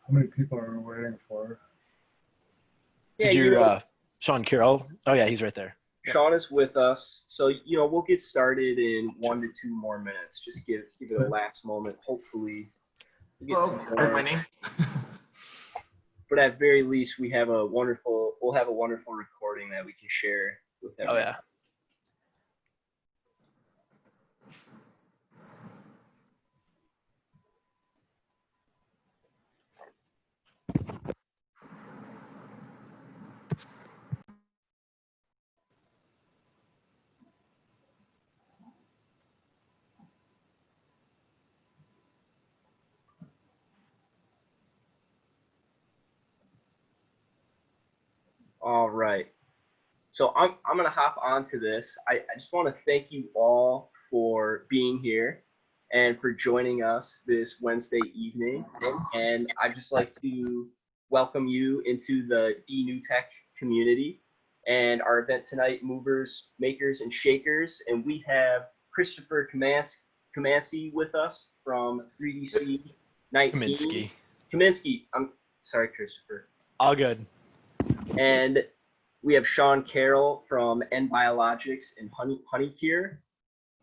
How many people are we waiting for? Yeah, Did you, Sean Carroll? Oh yeah, he's right there. Yep. Sean is with us, so we'll get started in 1 to 2 more minutes. Just give it a last moment. Hopefully, we get some Start more. my name. But at very least, we'll have a wonderful recording that we can share with everyone. Oh yeah. All right. So I'm gonna hop onto this. I just want to thank you all for being here and for joining us this Wednesday evening. And I'd just like to welcome you into the DNewTech community and our event tonight, Movers, Makers, and Shakers. And we have Christopher Kaminsky with us from 3DC 19. Kaminsky. I'm sorry, Christopher. All good. And we have Sean Carroll from Enbiologics and HoneyCure.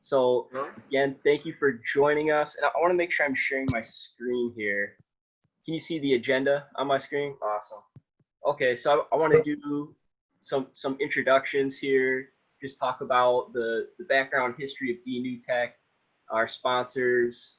So again, thank you for joining us. And I want to make sure I'm sharing my screen here. Can you see the agenda on my screen? Awesome. Okay, so I want to do some introductions here. Just talk about the background history of DNewTech, our sponsors,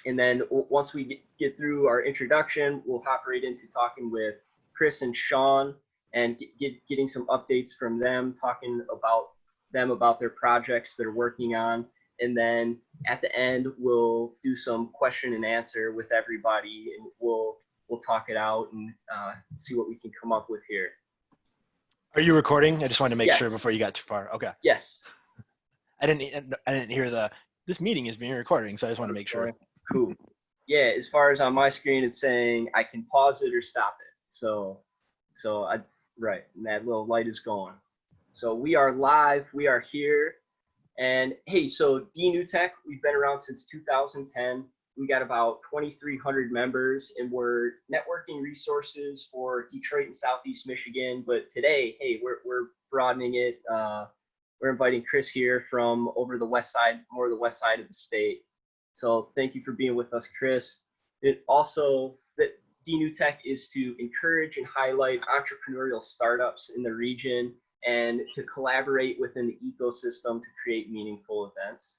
and then once we get through our introduction, we'll hop right into talking with Chris and Sean and getting some updates from them, talking about their projects they're working on. And then at the end, we'll do some question and answer with everybody, and we'll talk it out and see what we can come up with here. Are you recording? I just wanted to make sure before you got too far. Okay. Yes. I didn't hear this meeting is being recorded, so I just want to make sure. Cool. Yeah, as far as on my screen, it's saying I can pause it or stop it. So right, and that little light is going. So we are live, we are here. And hey, so DNewTech, we've been around since 2010. We got about 2,300 members, and we're networking resources for Detroit and Southeast Michigan. But today, hey, we're broadening it. We're inviting Chris here from over the west side, more of the west side of the state. So thank you for being with us, Chris. It also, that DNewTech is to encourage and highlight entrepreneurial startups in the region and to collaborate within the ecosystem to create meaningful events.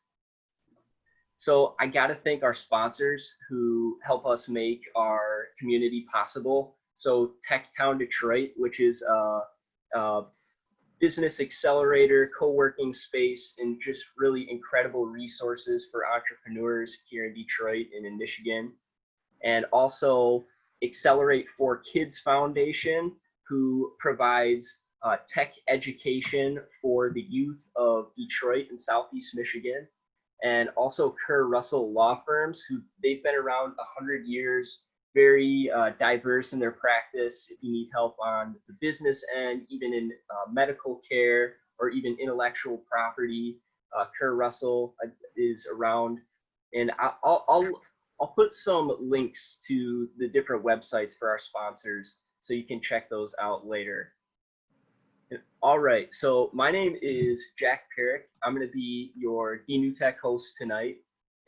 So I got to thank our sponsors who help us make our community possible. So TechTown Detroit, which is a business accelerator, co-working space, and just really incredible resources for entrepreneurs here in Detroit and in Michigan. And also Accelerate for Kids Foundation, who provides tech education for the youth of Detroit and Southeast Michigan. And also Kerr Russell Law Firms, who they've been around 100 years, very diverse in their practice. If you need help on the business end, even in medical care or even intellectual property, Kerr Russell is around. And I'll put some links to the different websites for our sponsors so you can check those out later. All right, so my name is Jack Perrick. I'm going to be your DNewTech host tonight.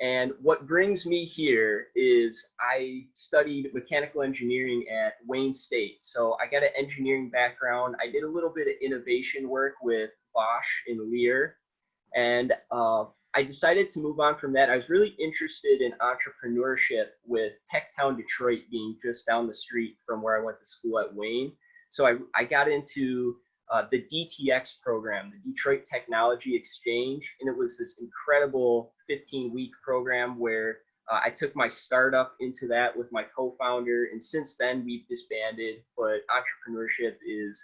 And what brings me here is I studied mechanical engineering at Wayne State. So I got an engineering background. I did a little bit of innovation work with Bosch and Lear. And I decided to move on from that. I was really interested in entrepreneurship, with TechTown Detroit being just down the street from where I went to school at Wayne. So I got into the DTX program, the Detroit Technology Exchange, and it was this incredible 15-week program where I took my startup into that with my co-founder, and since then we've disbanded, but entrepreneurship is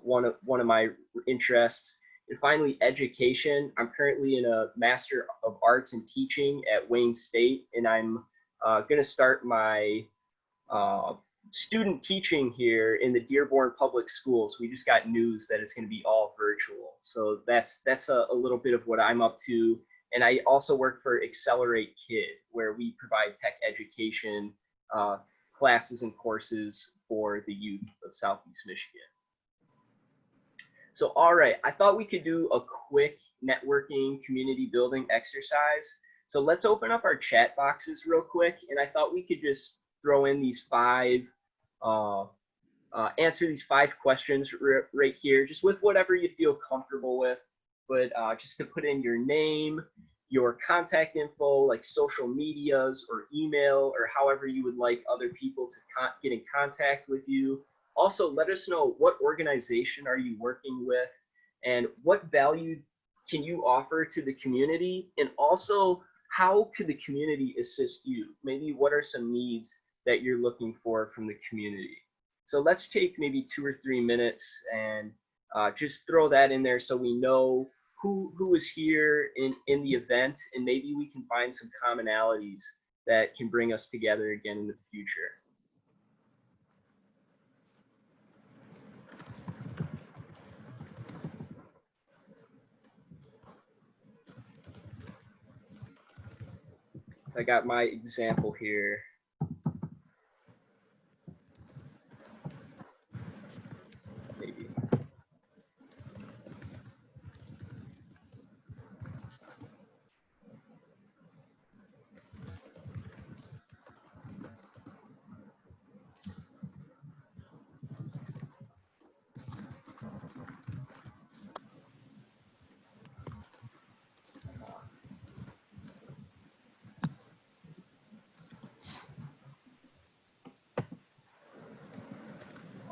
one of my interests. And finally, education. I'm currently in a Master of Arts in Teaching at Wayne State, and I'm going to start my student teaching here in the Dearborn Public Schools. We just got news that it's going to be all virtual. So that's a little bit of what I'm up to. And I also work for Accelerate Kid, where we provide tech education classes and courses for the youth of Southeast Michigan. So, all right, I thought we could do a quick networking community building exercise. So let's open up our chat boxes real quick. And I thought we could just throw in these answer these 5 questions right here, just with whatever you feel comfortable with. But just to put in your name, your contact info, like social medias or email, or however you would like other people to get in contact with you. Also, let us know what organization are you working with and what value can you offer to the community, and also how could the community assist you? Maybe what are some needs that you're looking for from the community? So let's take maybe 2 or 3 minutes and just throw that in there so we know who is here in the event, and maybe we can find some commonalities that can bring us together again in the future. So I got my example here. Maybe.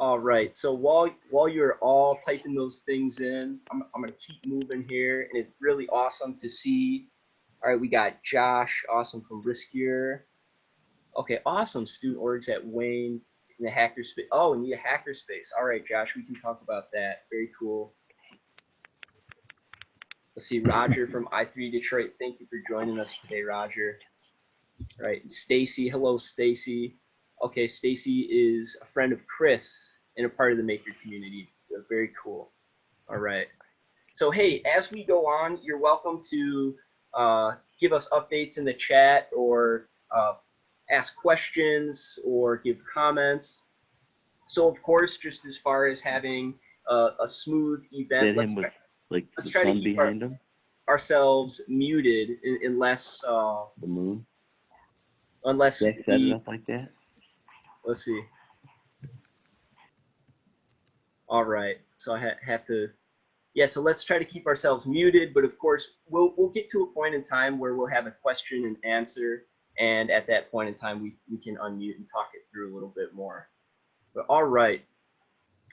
All right, so while you're all typing those things in, I'm gonna keep moving here, and it's really awesome to see. All right, we got Josh, awesome, from Riskier. Okay, awesome, student orgs at Wayne in the hackerspace. Oh, we need a hackerspace. All right, Josh, we can talk about that. Very cool. Let's see, Roger from I3 Detroit. Thank you for joining us today, Roger. All right, Stacy. Hello, Stacy. Okay, Stacy is a friend of Chris and a part of the maker community. So very cool. All right. So, hey, as we go on, you're welcome to give us updates in the chat, or ask questions or give comments. So, of course, just as far as having a smooth event, let's try to keep ourselves muted unless the moon. Unless set it up like that. Let's see. All right, so I have to. Yeah, so let's try to keep ourselves muted, but of course we'll get to a point in time where we'll have a question and answer, and at that point in time we can unmute and talk it through a little bit more. But all right,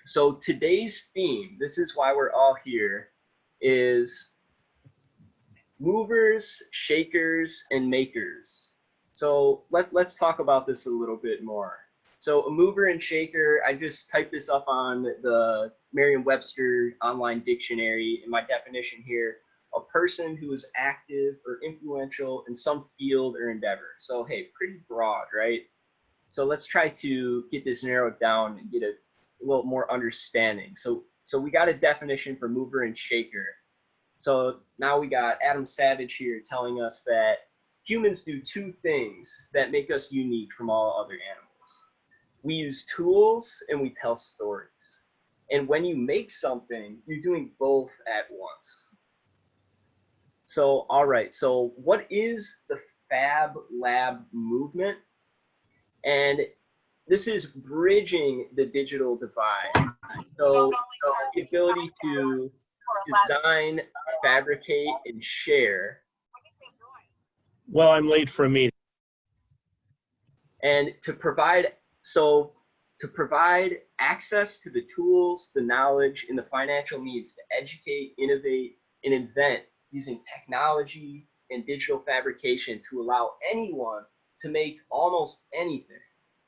so today's theme, this is why we're all here, is movers, shakers, and makers. So let's talk about this a little bit more. So a mover and shaker, I just typed this up on the Merriam-Webster online dictionary, and my definition here: a person who is active or influential in some field or endeavor. So hey, pretty broad, right? So let's try to get this narrowed down and get a little more understanding. So we got a definition for mover and shaker. So now we got Adam Savage here telling us that humans do 2 things that make us unique from all other animals. We use tools and we tell stories. And when you make something, you're doing both at once. So, all right, so what is the Fab Lab movement? And this is bridging the digital divide. So the ability to design, fabricate, and share. Well, I'm late for a meeting. And to provide access to the tools, the knowledge, and the financial needs to educate, innovate, and invent using technology and digital fabrication to allow anyone to make almost anything.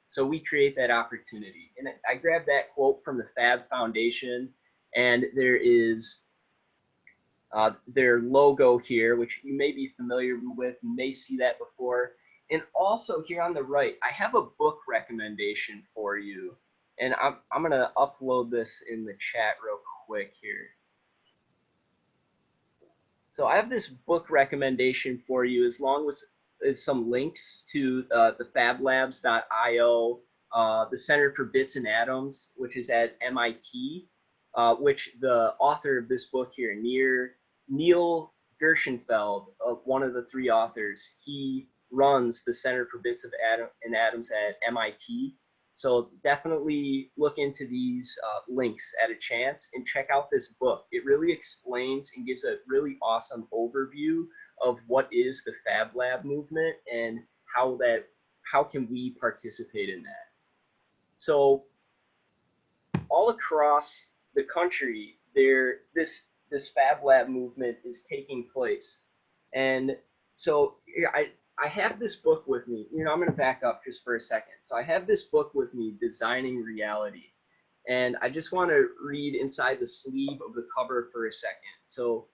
So we create that opportunity. And I grabbed that quote from the Fab Foundation, and there is their logo here, which you may be familiar with, you may see that before. And also here on the right, I have a book recommendation for you. And I'm gonna upload this in the chat real quick here. So I have this book recommendation for you, as long as some links to the fablabs.io the Center for Bits and Atoms, which is at MIT, which the author of this book here, Neil Gershenfeld, one of the three authors, he runs the Center for Bits and Atoms at MIT. So definitely look into these links at a chance and check out this book. It really explains and gives a really awesome overview of what is the Fab Lab movement and how can we participate in that. So all across the country, this Fab Lab movement is taking place. And so I have this book with me. I'm going to back up just for a second. So I have this book with me, Designing Reality. And I just want to read inside the sleeve of the cover for a second. So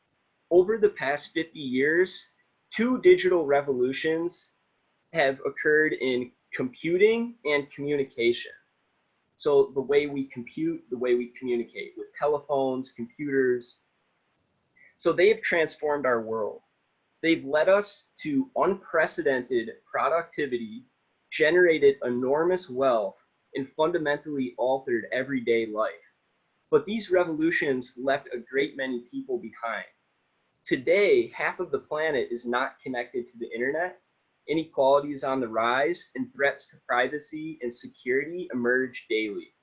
over the past 50 years, 2 digital revolutions have occurred in computing and communication. So the way we compute, the way we communicate with telephones, computers. So they've transformed our world. They've led us to unprecedented productivity, generated enormous wealth, and fundamentally altered everyday life. But these revolutions left a great many people behind. Today, half of the planet is not connected to the internet. Inequality is on the rise, and threats to privacy and security emerge daily.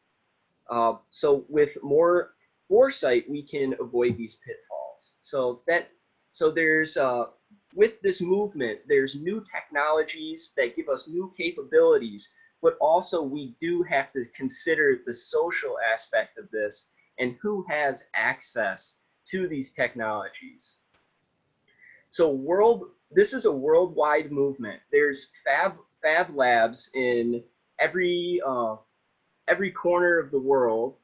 So with more foresight, we can avoid these pitfalls. So there's with this movement, there's new technologies that give us new capabilities, but also we do have to consider the social aspect of this and who has access to these technologies. So this is a worldwide movement. There's Fab Labs in every corner of the world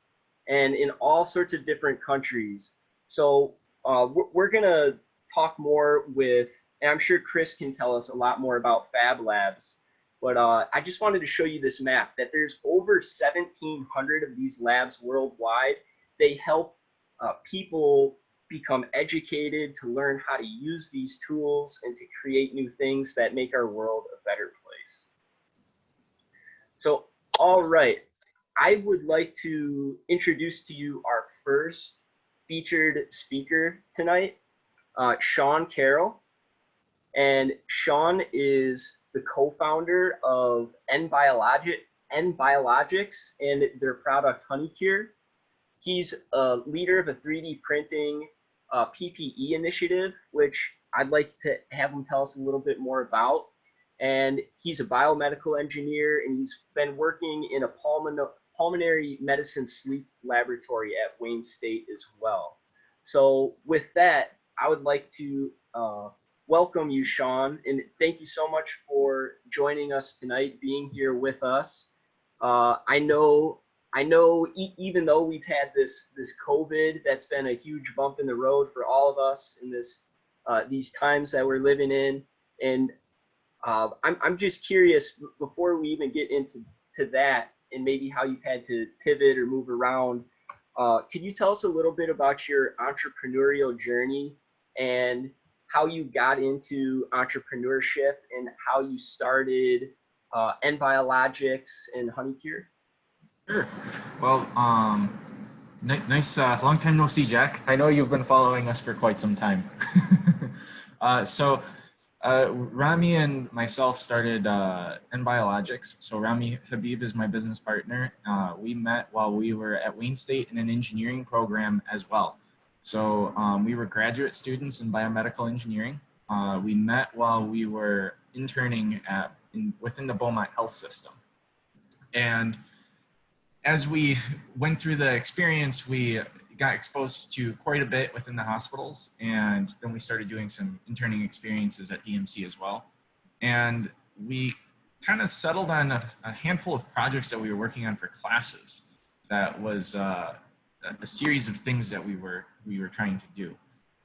and in all sorts of different countries. So we're gonna talk more with, and I'm sure Chris can tell us a lot more about Fab Labs, but I just wanted to show you this map that there's over 1,700 of these labs worldwide. They help people become educated to learn how to use these tools and to create new things that make our world a better place. So, all right, I would like to introduce to you our first featured speaker tonight, Sean Carroll. And Sean is the co-founder of Enbiologics and their product HoneyCure. He's a leader of a 3D printing PPE initiative, which I'd like to have him tell us a little bit more about. And he's a biomedical engineer, and he's been working in a pulmonary medicine sleep laboratory at Wayne State as well. So with that, I would like to welcome you, Sean, and thank you so much for joining us tonight, being here with us. I know even though we've had this COVID, that's been a huge bump in the road for all of us in these times that we're living in. And I'm just curious, before we even get into that and maybe how you've had to pivot or move around, could you tell us a little bit about your entrepreneurial journey and how you got into entrepreneurship and how you started Enbiologics and HoneyCure? Sure. Well, nice, long time no see, Jack. I know you've been following us for quite some time. Rami and myself started Enbiologics. So Rami Habib is my business partner. We met while we were at Wayne State in an engineering program as well. So we were graduate students in biomedical engineering. We met while we were interning within the Beaumont Health System. And as we went through the experience, we got exposed to quite a bit within the hospitals, and then we started doing some interning experiences at DMC as well. And we kind of settled on a handful of projects that we were working on for classes. That was a series of things that we were trying to do.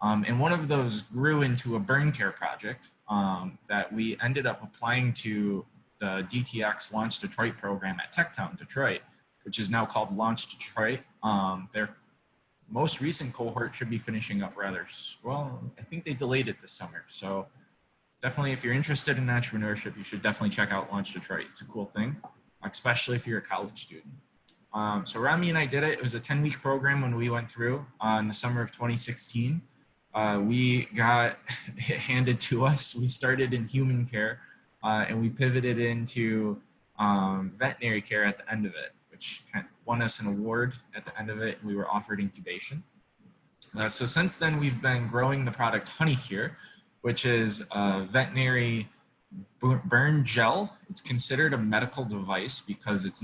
And one of those grew into a burn care project that we ended up applying to the DTX Launch Detroit program at Techtown, Detroit, which is now called Launch Detroit. Their most recent cohort should be finishing up rather well. I think they delayed it this summer. So definitely, if you're interested in entrepreneurship, you should definitely check out Launch Detroit. It's a cool thing. especially if you're a college student. So Rami and I did it. It was a 10-week program when we went through in the summer of 2016. We got it handed to us. We started in human care and we pivoted into veterinary care at the end of it, which kind of won us an award at the end of it. And we were offered incubation. So since then, we've been growing the product HoneyCure, which is a veterinary burn gel. It's considered a medical device because it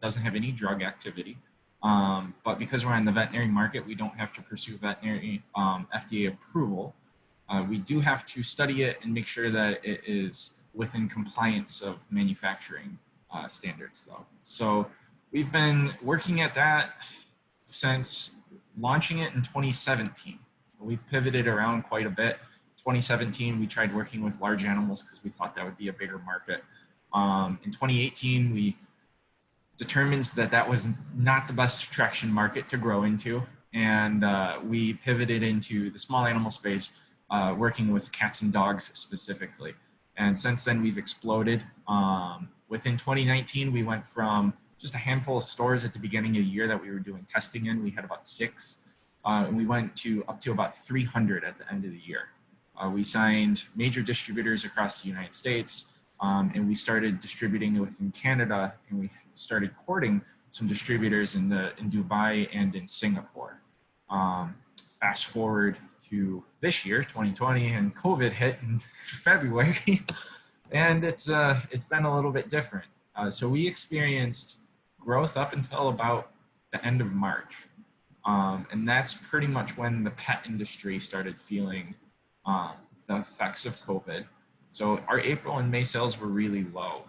doesn't have any drug activity. But because we're on the veterinary market, we don't have to pursue veterinary FDA approval. We do have to study it and make sure that it is within compliance of manufacturing standards though. So we've been working at that since launching it in 2017. We've pivoted around quite a bit. 2017, we tried working with large animals because we thought that would be a bigger market. In 2018, we determined that that was not the best traction market to grow into. And we pivoted into the small animal space, working with cats and dogs specifically. And since then we've exploded. Within 2019, we went from just a handful of stores at the beginning of the year that we were doing testing in. We had about 6. And we went up to about 300 at the end of the year. We signed major distributors across the United States, and we started distributing within Canada, and we started courting some distributors in Dubai and in Singapore. Fast forward to this year, 2020, and COVID hit in February, and it's been a little bit different. So we experienced growth up until about the end of March, and that's pretty much when the pet industry started feeling the effects of COVID. So our April and May sales were really low.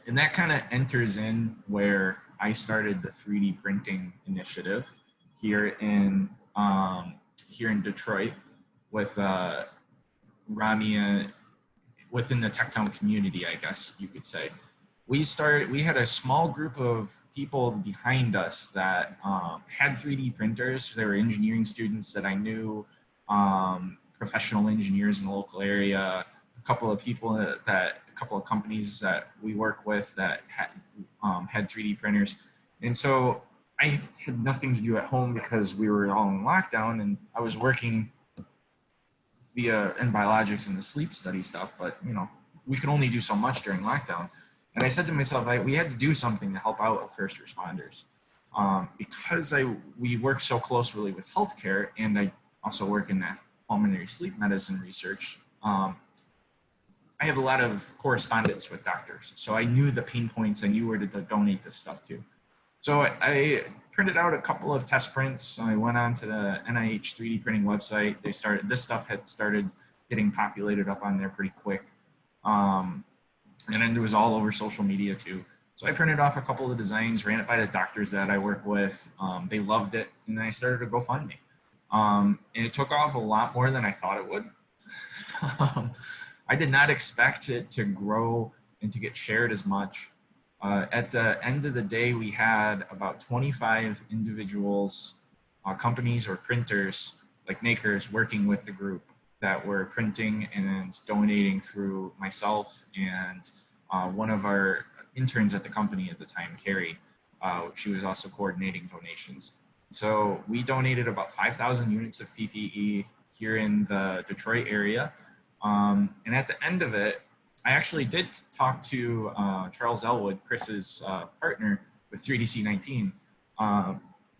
And that kind of enters in where I started the 3D printing initiative here in Detroit with Rami within the Tecton community, I guess you could say. We had a small group of people behind us that had 3D printers. They were engineering students that I knew, professional engineers in the local area, a couple of companies that we work with that had 3D printers. And so I had nothing to do at home because we were all in lockdown, and I was working via Enbiologics and the sleep study stuff, but we could only do so much during lockdown. And I said to myself, we had to do something to help out first responders. Because we work so closely with healthcare, and I also work in that pulmonary sleep medicine research, I have a lot of correspondence with doctors. So I knew the pain points, I knew where to donate this stuff to. So I printed out a couple of test prints. I went on to the NIH 3D printing website. This stuff had started getting populated up on there pretty quick. And then it was all over social media too. So I printed off a couple of designs, ran it by the doctors that I work with. They loved it, and then I started a GoFundMe. And it took off a lot more than I thought it would. I did not expect it to grow and to get shared as much. At the end of the day, we had about 25 individuals, companies or printers, like makers, working with the group that were printing and donating through myself and one of our interns at the company at the time, Carrie. She was also coordinating donations. So we donated about 5,000 units of PPE here in the Detroit area. And at the end of it, I actually did talk to Charles Elwood, Chris's partner with 3DC19,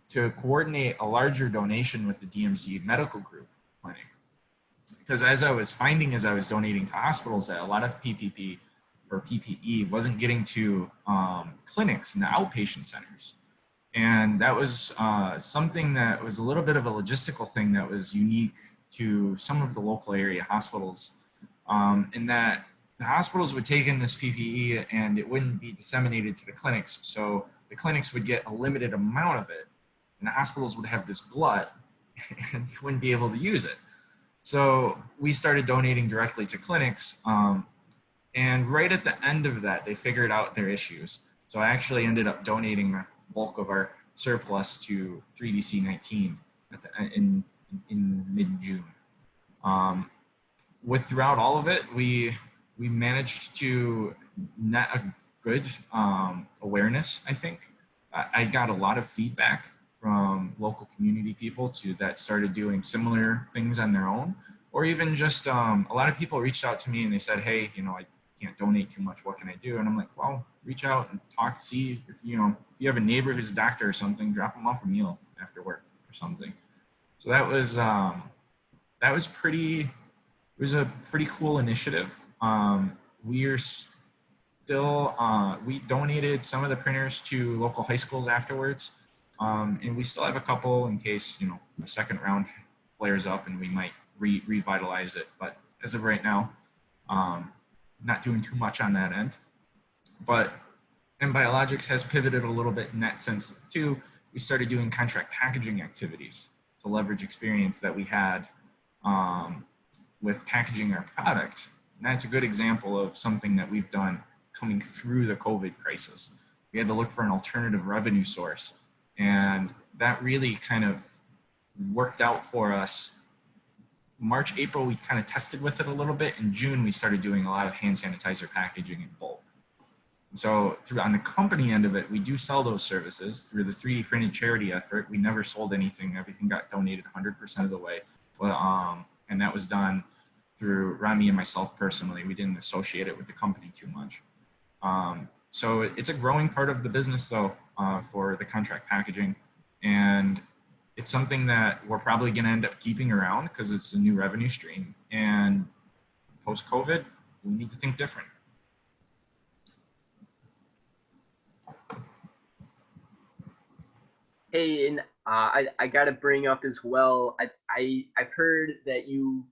to coordinate a larger donation with the DMC medical group clinic. Because as I was finding as I was donating to hospitals that a lot of PPP or PPE wasn't getting to clinics and the outpatient centers. And that was something that was a little bit of a logistical thing that was unique to some of the local area hospitals, in that the hospitals would take in this PPE and it wouldn't be disseminated to the clinics. So the clinics would get a limited amount of it, and the hospitals would have this glut and they wouldn't be able to use it. So we started donating directly to clinics. And right at the end of that, they figured out their issues. So I actually ended up donating the bulk of our surplus to 3DC19 in mid-June. Throughout all of it, we managed to net good awareness, I think. I got a lot of feedback from local community people that started doing similar things on their own, or even just a lot of people reached out to me and they said, hey, I can't donate too much. What can I do? And I'm like, well, reach out and talk, see if you have a neighbor who's a doctor or something, drop them off a meal after work or something. So that was it was a pretty cool initiative. We donated some of the printers to local high schools afterwards. And we still have a couple in case, the second round flares up and we might revitalize it. But as of right now, not doing too much on that end. But Enbiologics has pivoted a little bit in that sense too. We started doing contract packaging activities to leverage experience that we had with packaging our product. And that's a good example of something that we've done coming through the COVID crisis. We had to look for an alternative revenue source. And that really kind of worked out for us. March, April, we kind of tested with it a little bit. In June, we started doing a lot of hand sanitizer packaging in bulk. So on the company end of it, we do sell those services through the 3D printed charity effort. We never sold anything. Everything got donated 100% of the way. And that was done through Rami and myself personally. We didn't associate it with the company too much. So it's a growing part of the business though, for the contract packaging. And it's something that we're probably going to end up keeping around because it's a new revenue stream. And post-COVID, we need to think different. Hey, and I got to bring up as well. I've heard that you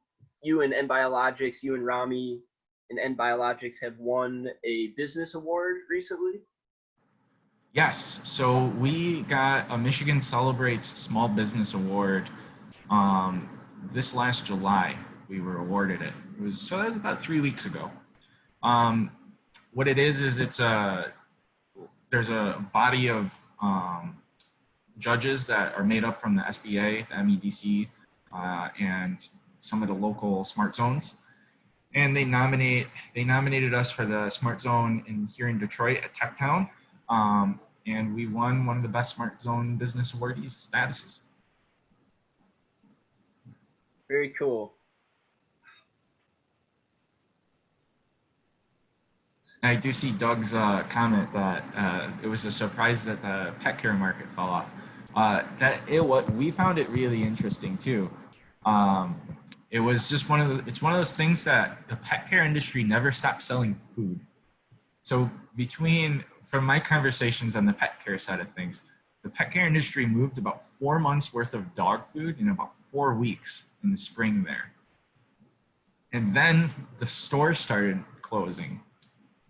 and Enbiologics, you and Rami and Enbiologics have won a business award recently. Yes, so we got a Michigan Celebrates Small Business Award this last July. We were awarded it. So that was about 3 weeks ago. What it is there's a body of judges that are made up from the SBA, the MEDC, and some of the local smart zones. And they nominated us for the smart zone here in Detroit at Tech Town. And we won one of the best smart zone business awardees statuses. Very cool. I do see Doug's comment that it was a surprise that the pet care market fell off. We found it really interesting too. It was just it's one of those things that the pet care industry never stopped selling food. So from my conversations on the pet care side of things, the pet care industry moved about 4 months worth of dog food in about 4 weeks in the spring there. And then the stores started closing.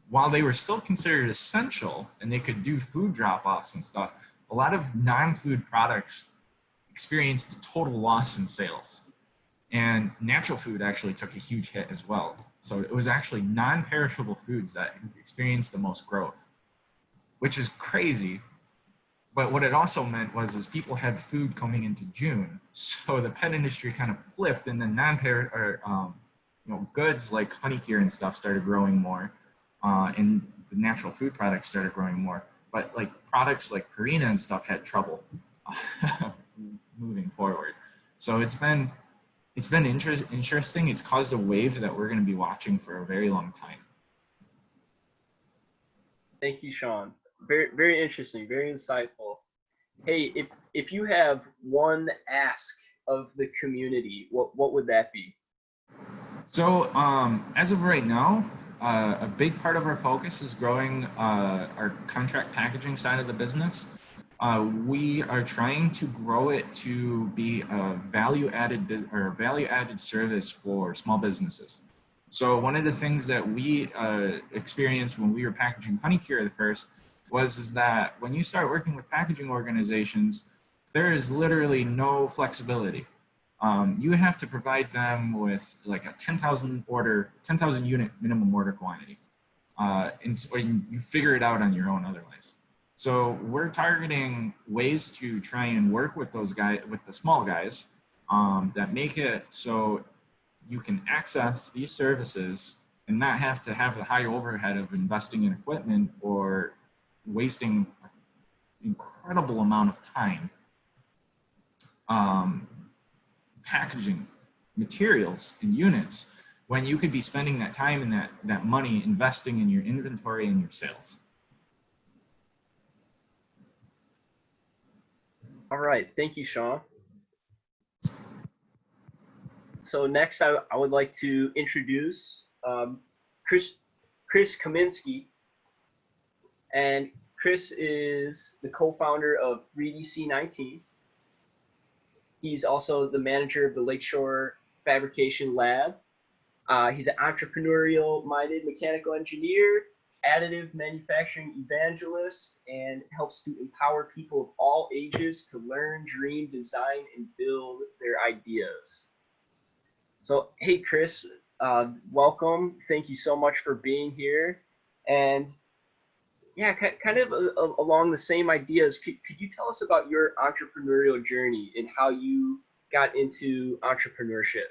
While they were still considered essential and they could do food drop-offs and stuff, a lot of non-food products experienced a total loss in sales. And natural food actually took a huge hit as well. So it was actually non-perishable foods that experienced the most growth, which is crazy. But what it also meant was people had food coming into June. So the pet industry kind of flipped, and then goods like HoneyCure and stuff started growing more. And the natural food products started growing more, but like products like Purina and stuff had trouble moving forward. So it's been interesting. It's caused a wave that we're going to be watching for a very long time. Thank you, Sean. Very, very interesting, very insightful. Hey, if you have one ask of the community, what would that be? So as of right now, a big part of our focus is growing our contract packaging side of the business. We are trying to grow it to be a value-added service for small businesses. So one of the things that we experienced when we were packaging HoneyCure at first was that when you start working with packaging organizations, there is literally no flexibility. You have to provide them with like a 10,000 unit minimum order quantity. And so you figure it out on your own otherwise. So we're targeting ways to try and work with those guys, with the small guys, that make it so you can access these services and not have to have the high overhead of investing in equipment or wasting incredible amount of time packaging materials and units when you could be spending that time and that money investing in your inventory and your sales. All right, thank you, Sean. So next, I would like to introduce Chris Kaminsky, and Chris is the co-founder of 3DC19. He's also the manager of the Lakeshore Fabrication Lab. He's an entrepreneurial-minded mechanical engineer, additive manufacturing evangelist, and helps to empower people of all ages to learn, dream, design, and build their ideas. So, hey, Chris, welcome. Thank you so much for being here. And yeah, kind of along the same ideas, could you tell us about your entrepreneurial journey and how you got into entrepreneurship?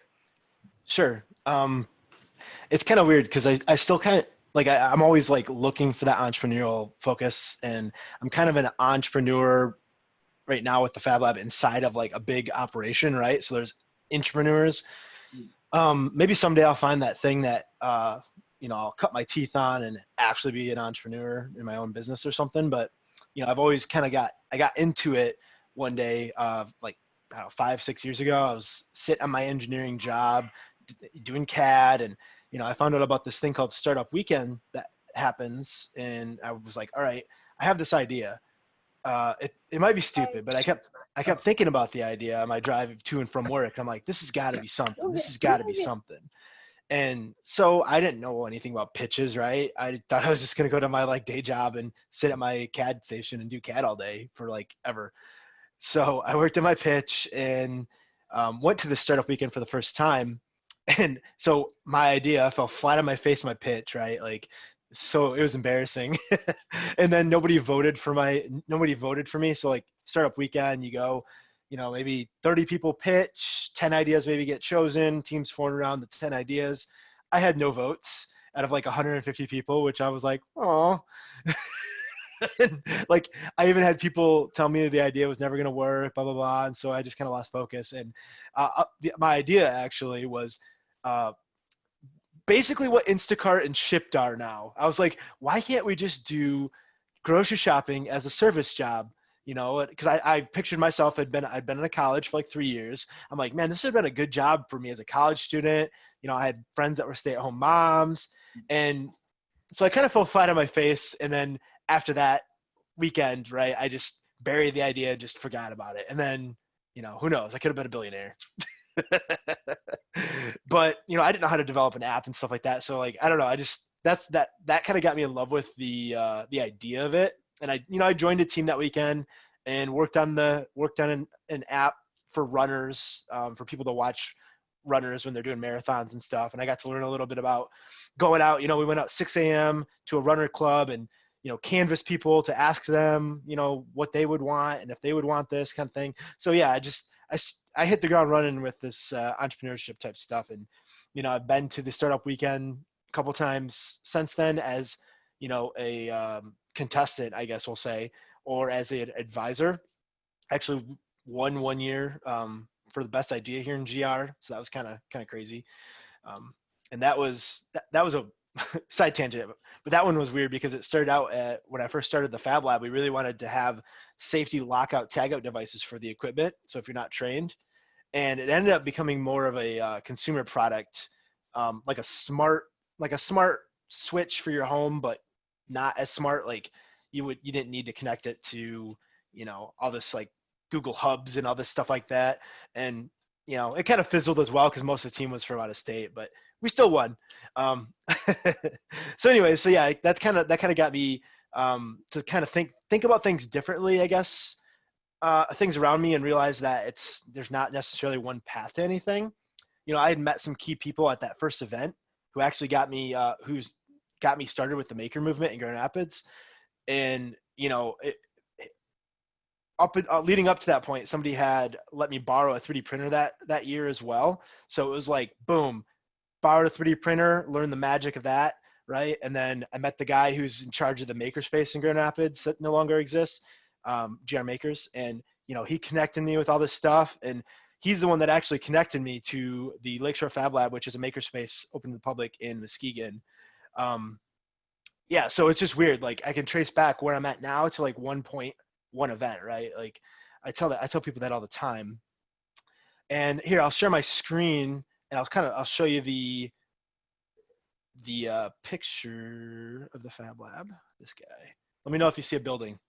Sure. It's kind of weird because I still kind of like, I'm always like looking for that entrepreneurial focus, and I'm kind of an entrepreneur right now with the Fab Lab inside of like a big operation, right? So there's entrepreneurs. Maybe someday I'll find that thing that, you know, I'll cut my teeth on and actually be an entrepreneur in my own business or something. But, you know, I've always kind of I got into it one day, like, I don't know, 5-6 years ago. I was sitting on my engineering job doing CAD, and, you know, I found out about this thing called Startup Weekend that happens. And I was like, all right, I have this idea. It might be stupid, but I kept thinking about the idea on my drive to and from work. I'm like, this has got to be something. This has got to be something. And so I didn't know anything about pitches, right? I thought I was just going to go to my like day job and sit at my CAD station and do CAD all day for like ever. So I worked at my pitch and went to the Startup Weekend for the first time. And so my idea fell flat on my face in my pitch, right? Like, so it was embarrassing. And then nobody voted for me. So like Startup Weekend, you go, you know, maybe 30 people pitch, 10 ideas maybe get chosen, teams formed around the 10 ideas. I had no votes out of like 150 people, which I was like, oh. Like I even had people tell me the idea was never going to work, blah, blah, blah. And so I just kind of lost focus. And my idea actually was basically what Instacart and Shipped are now. I was like, why can't we just do grocery shopping as a service job? You know, because I pictured myself, I'd been in a college for like 3 years. I'm like, man, this would have been a good job for me as a college student. You know, I had friends that were stay-at-home moms. And so I kind of fell flat on my face. And then after that weekend, right, I just buried the idea, just forgot about it. And then, you know, who knows? I could have been a billionaire. But, you know, I didn't know how to develop an app and stuff like that. So like, I don't know. That kind of got me in love with the idea of it. And I joined a team that weekend and worked on an app for runners, for people to watch runners when they're doing marathons and stuff. And I got to learn a little bit about going out. You know, we went out 6 a.m. to a runner club and, you know, canvas people to ask them, you know, what they would want and if they would want this kind of thing. So yeah, I hit the ground running with this entrepreneurship type stuff. And, you know, I've been to the Startup Weekend a couple times since then as, you know, a contestant, I guess we'll say, or as an advisor. Actually won 1 year for the best idea here in GR. So that was kind of crazy. And that was a side tangent, but that one was weird because it started out when I first started the Fab Lab, we really wanted to have safety lockout tagout devices for the equipment. So if you're not trained, and it ended up becoming more of a consumer product, like a smart switch for your home, but not as smart. Like you didn't need to connect it to, you know, all this like Google hubs and all this stuff like that. And, you know, it kind of fizzled as well because most of the team was from out of state, but we still won. So anyway, so yeah, that kind of got me to kind of think about things differently, I guess, things around me, and realize that there's not necessarily one path to anything. You know, I had met some key people at that first event who actually got me started with the maker movement in Grand Rapids. And, you know, leading up to that point, somebody had let me borrow a 3D printer that year as well. So it was like, boom, borrowed a 3D printer, learned the magic of that, right? And then I met the guy who's in charge of the makerspace in Grand Rapids that no longer exists, GR Makers. And, he connected me with all this stuff. And he's the one that actually connected me to the Lakeshore Fab Lab, which is a makerspace open to the public in Muskegon. Yeah, so it's just weird. Like I can trace back where I'm at now to like 1.1 event, right? Like I tell people that all the time. And here, I'll share my screen and I'll show you the picture of the Fab Lab. This guy. Let me know if you see a building.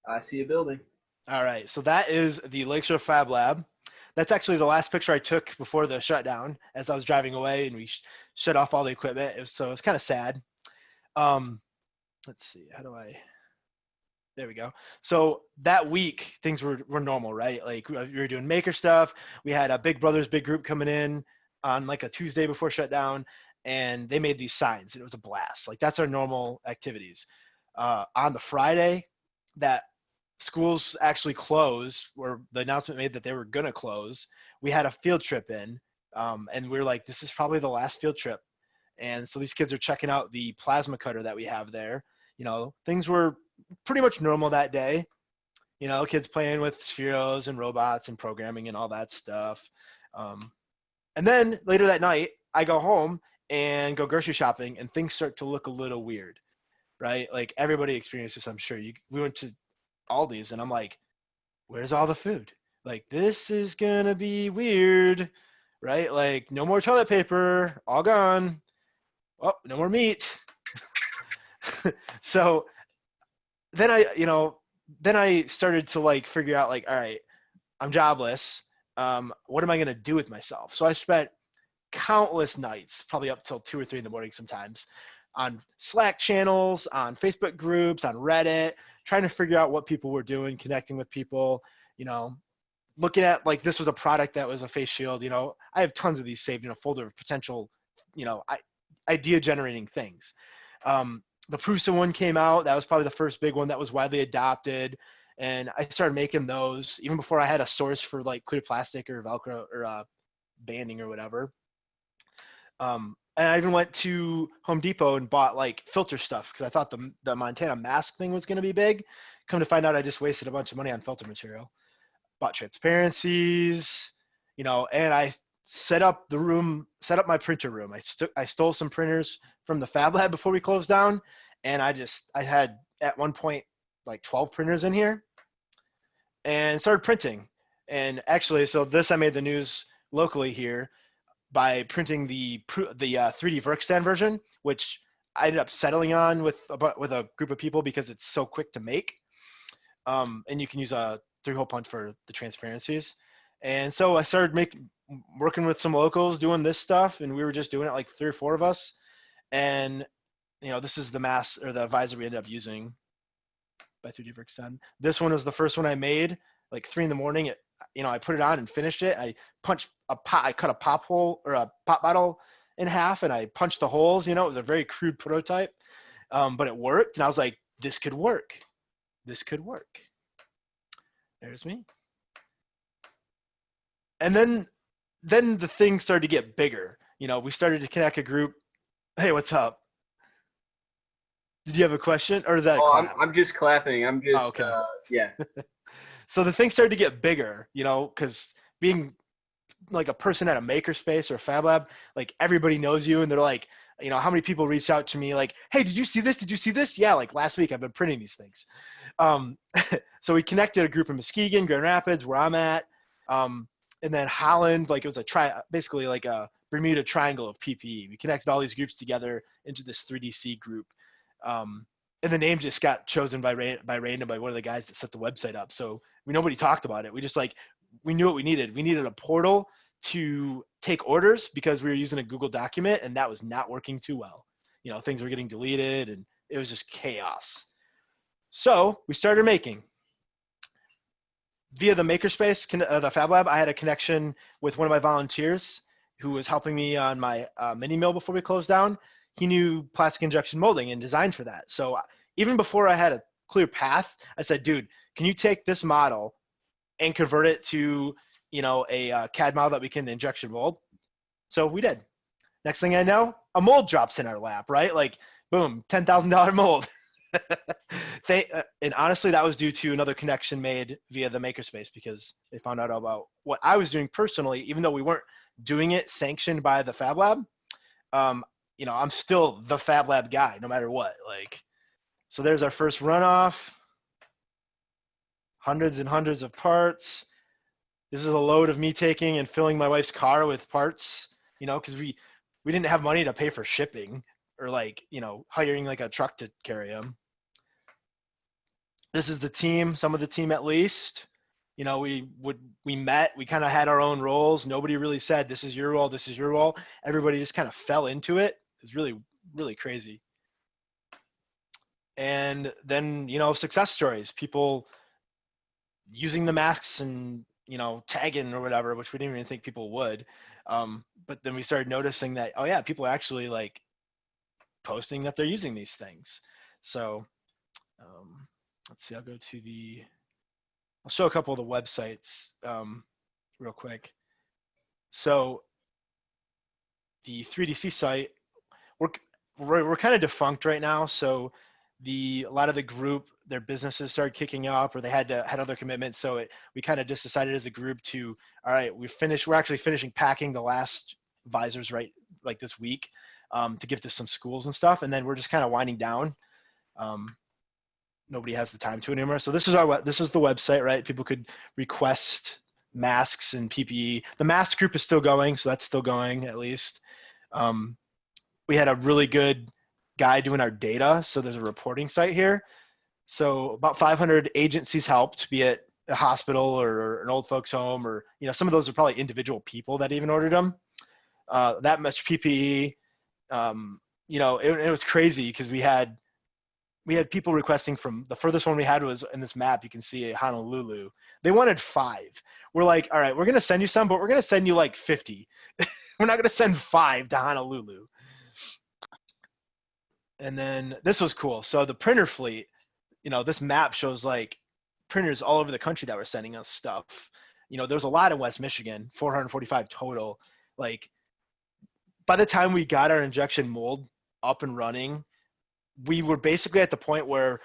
I see a building. All right, so that is the Lakeshore Fab Lab. That's actually the last picture I took before the shutdown as I was driving away and we shut off all the equipment. So it's kind of sad. Let's see, there we go. So that week, things were normal, right? Like we were doing maker stuff. We had a Big Brothers Big Group coming in on like a Tuesday before shutdown, and they made these signs. And it was a blast. Like that's our normal activities. On the Friday that schools actually closed, or the announcement made that they were going to close, we had a field trip in, and we were like, this is probably the last field trip. And so these kids are checking out the plasma cutter that we have there. Things were pretty much normal that day. Kids playing with spheros and robots and programming and all that stuff. And then later that night, I go home and go grocery shopping, and things start to look a little weird, right? Like everybody experienced this, I'm sure. We went to Aldi's, and I'm like, where's all the food? Like, this is gonna be weird, right? Like, no more toilet paper, all gone. Oh, no more meat. So then I started to like figure out like, all right, I'm jobless. What am I gonna do with myself? So I spent countless nights, probably up till 2 or 3 in the morning sometimes, on Slack channels, on Facebook groups, on Reddit, trying to figure out what people were doing, connecting with people, looking at like this was a product that was a face shield. I have tons of these saved in a folder of potential, idea generating things. The Prusa one came out. That was probably the first big one that was widely adopted. And I started making those even before I had a source for like clear plastic or Velcro or banding or whatever. And I even went to Home Depot and bought like filter stuff because I thought the Montana mask thing was going to be big. Come to find out, I just wasted a bunch of money on filter material. Bought transparencies, and I set up my printer room. I stole some printers from the Fab Lab before we closed down, and I had at one point like 12 printers in here, and started printing. And actually, so this I made the news locally here by printing the 3D Verkstand version, which I ended up settling on with a group of people because it's so quick to make. And you can use a 3-hole punch for the transparencies. And so I started working with some locals doing this stuff, and we were just doing it like 3 or 4 of us. And this is the mask or the visor we ended up using by 3D Verkstand. This one was the first one I made, like 3 in the morning. I put it on and finished it. I cut a pop hole or a pop bottle in half, and I punched the holes. It was a very crude prototype, but it worked. And I was like, this could work. This could work. There's me. And then the thing started to get bigger. We started to connect a group. Hey, what's up? Did you have a question, or is that? Oh, I'm just clapping. I'm just. Oh, okay. Yeah. So the thing started to get bigger, because being like a person at a makerspace or a Fab Lab, like everybody knows you, and they're like, how many people reached out to me like, hey, did you see this? Did you see this? Yeah, like last week I've been printing these things. So we connected a group in Muskegon, Grand Rapids, where I'm at, and then Holland. Like it was basically like a Bermuda Triangle of PPE. We connected all these groups together into this 3DC group. And the name just got chosen by random by one of the guys that set the website up. So nobody talked about it. We just we knew what we needed. We needed a portal to take orders because we were using a Google document, and that was not working too well. Things were getting deleted, and it was just chaos. So we started making. Via the makerspace, the Fab Lab, I had a connection with one of my volunteers who was helping me on my mini mill before we closed down. He knew plastic injection molding and design for that. So even before I had a clear path, I said, dude, can you take this model and convert it to a CAD model that we can injection mold. So we did. Next thing I know, a mold drops in our lap, right? Like, boom, $10,000 mold. And honestly, that was due to another connection made via the makerspace, because they found out about what I was doing personally, even though we weren't doing it sanctioned by the Fab Lab. I'm still the Fab Lab guy, no matter what. Like, so there's our first runoff. Hundreds and hundreds of parts. This is a load of me taking and filling my wife's car with parts, because we didn't have money to pay for shipping or hiring like a truck to carry them. This is the team, some of the team at least. We met, we kind of had our own roles. Nobody really said, this is your role, this is your role. Everybody just kind of fell into it. It was really, really crazy. And then, success stories, people using the masks and, tagging or whatever, which we didn't even think people would. But then we started noticing that, oh yeah, people are actually like posting that they're using these things. So let's see, I'll show a couple of the websites real quick. So the 3DC site, we're kind of defunct right now. So a lot of the group, their businesses started kicking up, or they had other commitments. So we kind of just decided as a group to, all right, we're actually finishing packing the last visors right like this week to give to some schools and stuff. And then we're just kind of winding down. Nobody has the time to anymore. So this is the website, right? People could request masks and PPE. The mask group is still going, so that's still going at least. We had a really good guy doing our data. So there's a reporting site here. So about 500 agencies helped, be it a hospital or an old folks home, or some of those are probably individual people that even ordered them. That much PPE. It was crazy because we had people requesting from the furthest one we had was in this map. You can see Honolulu. They wanted 5. We're like, all right, we're going to send you some, but we're going to send you like 50. We're not going to send 5 to Honolulu. And then this was cool. So the printer fleet, this map shows like printers all over the country that were sending us stuff. There's a lot in West Michigan, 445 total. Like by the time we got our injection mold up and running, we were basically at the point where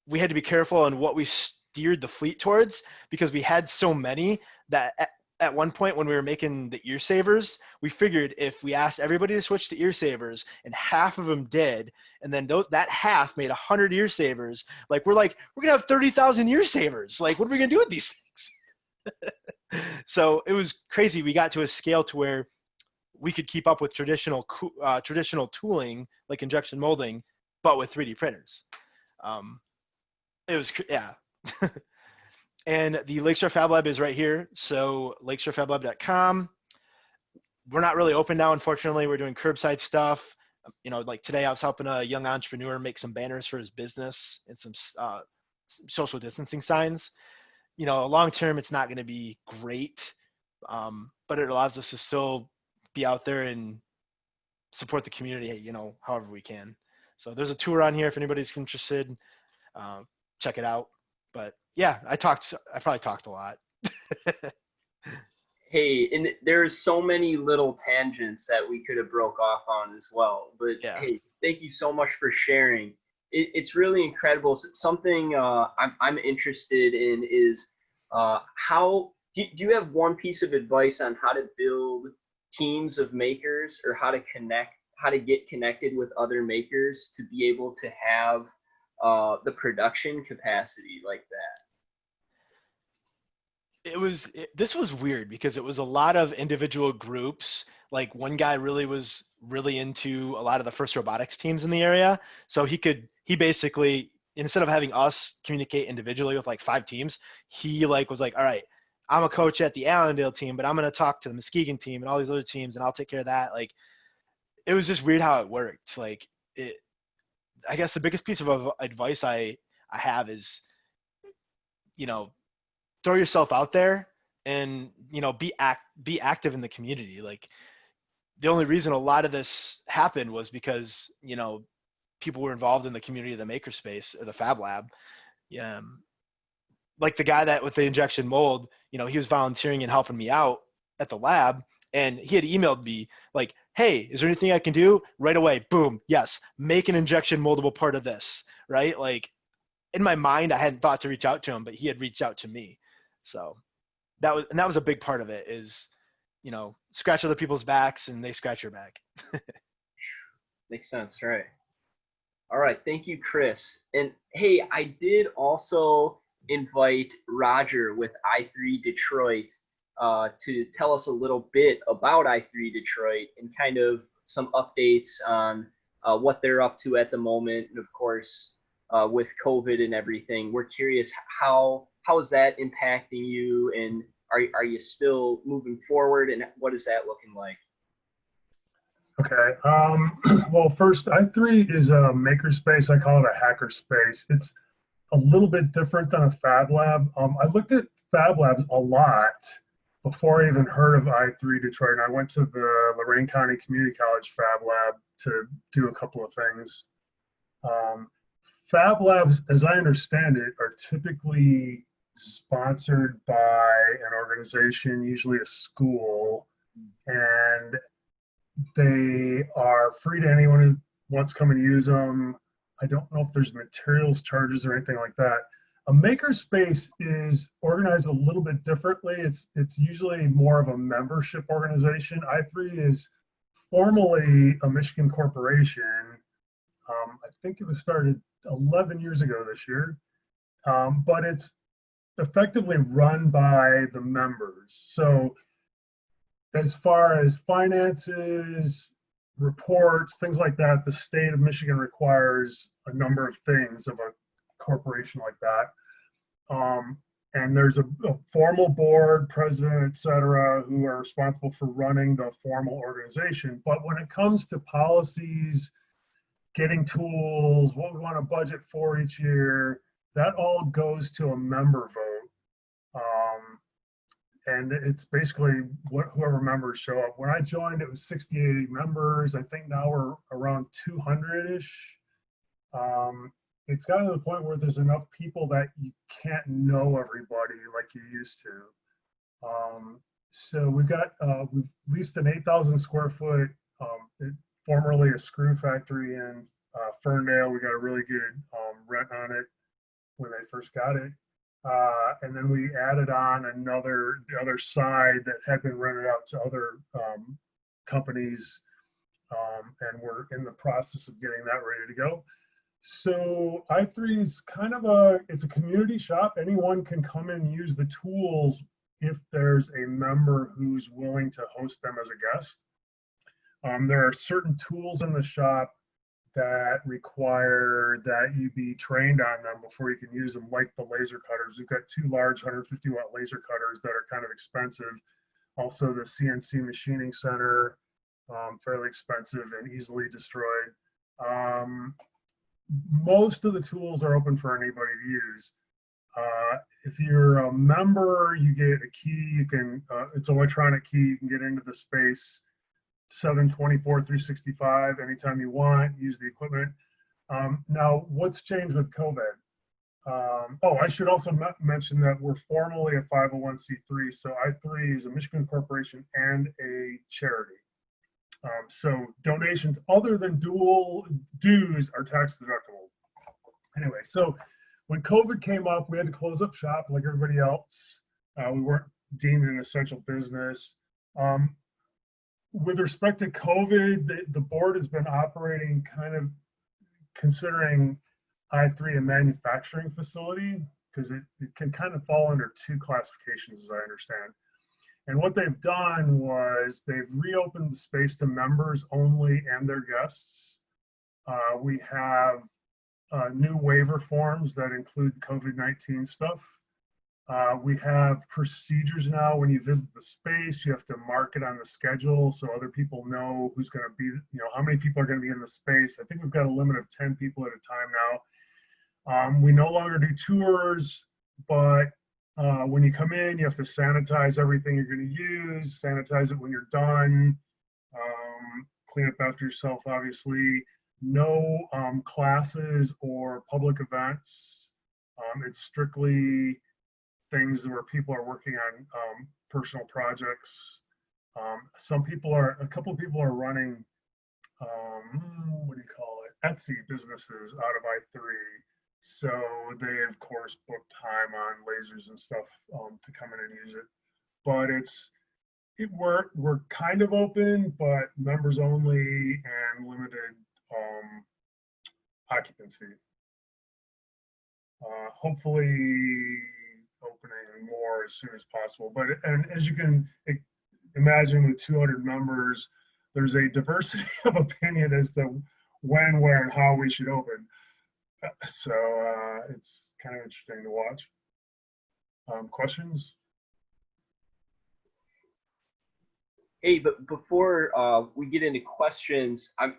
we had to be careful on what we steered the fleet towards, because we had so many that at one point when we were making the ear savers, we figured if we asked everybody to switch to ear savers and half of them did, and then that half made 100 ear savers, we're going to have 30,000 ear savers. Like, what are we going to do with these things? So it was crazy. We got to a scale to where we could keep up with traditional tooling, like injection molding, but with 3D printers. It was, yeah. And the Lakeshore Fab Lab is right here. So lakeshorefablab.com. We're not really open now, unfortunately. We're doing curbside stuff. Like today I was helping a young entrepreneur make some banners for his business and some social distancing signs. Long term, it's not going to be great, but it allows us to still be out there and support the community, however we can. So there's a tour on here if anybody's interested. Check it out. But yeah, I probably talked a lot. Hey, and there's so many little tangents that we could have broke off on as well. But yeah. Hey, thank you so much for sharing. It's really incredible. Something I'm interested in is how do you have one piece of advice on how to build teams of makers, or how to get connected with other makers to be able to have the production capacity like that? This was weird because it was a lot of individual groups. Like one guy really was really into a lot of the first robotics teams in the area. So he basically, instead of having us communicate individually with like 5 teams, he was like, all right, I'm a coach at the Allendale team, but I'm going to talk to the Muskegon team and all these other teams, and I'll take care of that. Like, it was just weird how it worked. I guess the biggest piece of advice I have is, throw yourself out there and, be active in the community. Like, the only reason a lot of this happened was because, people were involved in the community of the makerspace or the Fab Lab. like the guy that with the injection mold, you know, he was volunteering and helping me out at the lab, and he had emailed me like, hey, is there anything I can do? Right away, boom, yes, make an injection moldable part of this, right? Like in my mind, I hadn't thought to reach out to him, but he had reached out to me. So that was a big part of it is, you know, scratch other people's backs and they scratch your back. Makes sense, right? All right, thank you, Chris. And hey, I did also invite Roger with i3 Detroit to tell us a little bit about i3 Detroit and kind of some updates on what they're up to at the moment. And of course, with COVID and everything, we're curious how is that impacting you, and are you still moving forward, and what is that looking like? Okay. Well, first, i3 is a makerspace. I call it a hacker space. It's a little bit different than a Fab Lab. I looked at Fab Labs a lot before I even heard of i3 Detroit. And I went to the Lorain County Community College Fab Lab to do a couple of things. Fab Labs, as I understand it, are typically sponsored by an organization, usually a school, and they are free to anyone who wants to come and use them. I don't know if there's materials charges or anything like that. A makerspace is organized a little bit differently. It's usually more of a membership organization. i3 is formally a Michigan corporation. I think it was started 11 years ago this year, but it's effectively run by the members. So as far as finances, reports, things like that, the state of Michigan requires a number of things of a corporation like that. And there's a formal board, president, et cetera, who are responsible for running the formal organization. But when it comes to policies, getting tools, what we want to budget for each year, that all goes to a member vote. And it's basically whoever members show up. When I joined, it was 68 members. I think now we're around 200-ish. It's gotten to the point where there's enough people that you can't know everybody like you used to. So we've leased an 8,000 square foot, formerly a screw factory in Ferndale. We got a really good rent on it when they first got it. And then we added on the other side that had been rented out to other companies, and we're in the process of getting that ready to go. So i3 is kind of it's a community shop. Anyone can come in and use the tools if there's a member who's willing to host them as a guest. There are certain tools in the shop that require that you be trained on them before you can use them, like the laser cutters. We've got 2 large 150 watt laser cutters that are kind of expensive. Also the CNC machining center, fairly expensive and easily destroyed. Most of the tools are open for anybody to use. If you're a member, you get a key. You can, it's an electronic key. You can get into the space 7/24/365 anytime you want, use the equipment. Now, what's changed with COVID? I should also mention that we're formally a 501c3, so i3 is a Michigan corporation and a charity. So donations other than dual dues are tax deductible. Anyway, so when COVID came up, we had to close up shop like everybody else. We weren't deemed an essential business. With respect to COVID, the board has been operating kind of considering i3 a manufacturing facility, because it can kind of fall under 2 classifications, as I understand. And what they've done was they've reopened the space to members only and their guests. We have new waiver forms that include COVID-19 stuff. We have procedures now. When you visit the space, you have to mark it on the schedule so other people know who's going to be, how many people are going to be in the space. I think we've got a limit of 10 people at a time now. We no longer do tours, but when you come in, you have to sanitize everything you're going to use, sanitize it when you're done, clean up after yourself, obviously. No classes or public events. It's strictly things where people are working on personal projects. A couple of people are running, what do you call it, Etsy businesses out of I3. So they, of course, book time on lasers and stuff to come in and use it. But we're kind of open, but members only and limited occupancy. Hopefully opening more as soon as possible. But and as you can imagine, with 200 members, there's a diversity of opinion as to when, where, and how we should open. So it's kind of interesting to watch. Questions? Hey, but before we get into questions, I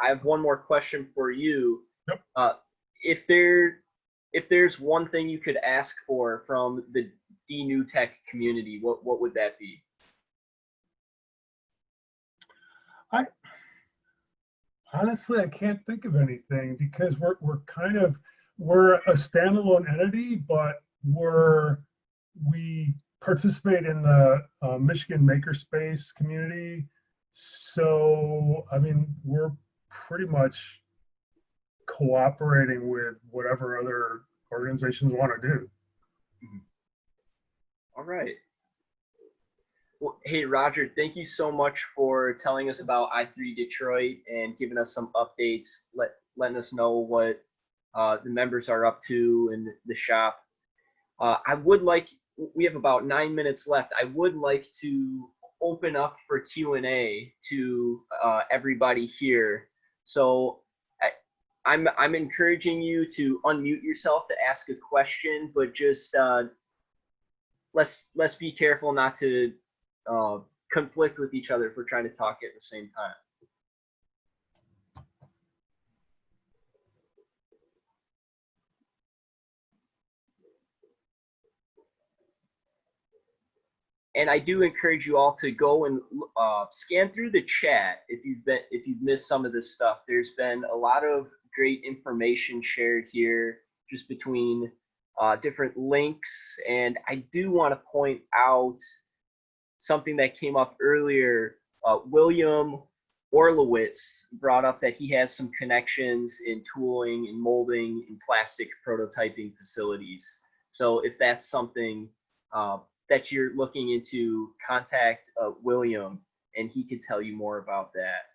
have one more question for you. Yep. If there's one thing you could ask for from the D-New Tech community, what would that be? Honestly, I can't think of anything because we're a standalone entity, but we participate in the Michigan Makerspace community. So, I mean, we're pretty much cooperating with whatever other organizations want to do. All right. Well, hey, Roger, thank you so much for telling us about I3 Detroit and giving us some updates, letting us know what the members are up to in the shop. We have about 9 minutes left. I would like to open up for Q&A to everybody here. So I'm encouraging you to unmute yourself to ask a question, but just let's be careful not to conflict with each other if we're trying to talk at the same time. And I do encourage you all to go and scan through the chat if you've missed some of this stuff. There's been a lot of great information shared here just between different links. And I do want to point out something that came up earlier. William Orlowitz brought up that he has some connections in tooling and molding and plastic prototyping facilities. So if that's something that you're looking into, contact William and he could tell you more about that.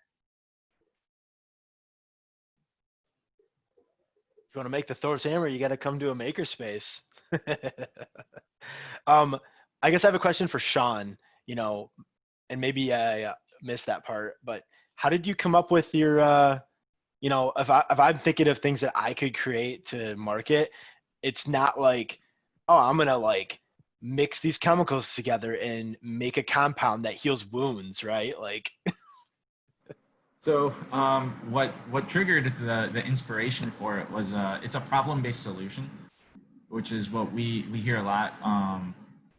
If you want to make the Thor's hammer, you got to come to a makerspace. I guess I have a question for Sean, and maybe I missed that part, but how did you come up with your, if I'm thinking of things that I could create to market, it's not like, oh, I'm going to mix these chemicals together and make a compound that heals wounds, right? So what triggered the inspiration for it was it's a problem-based solution, which is what we hear a lot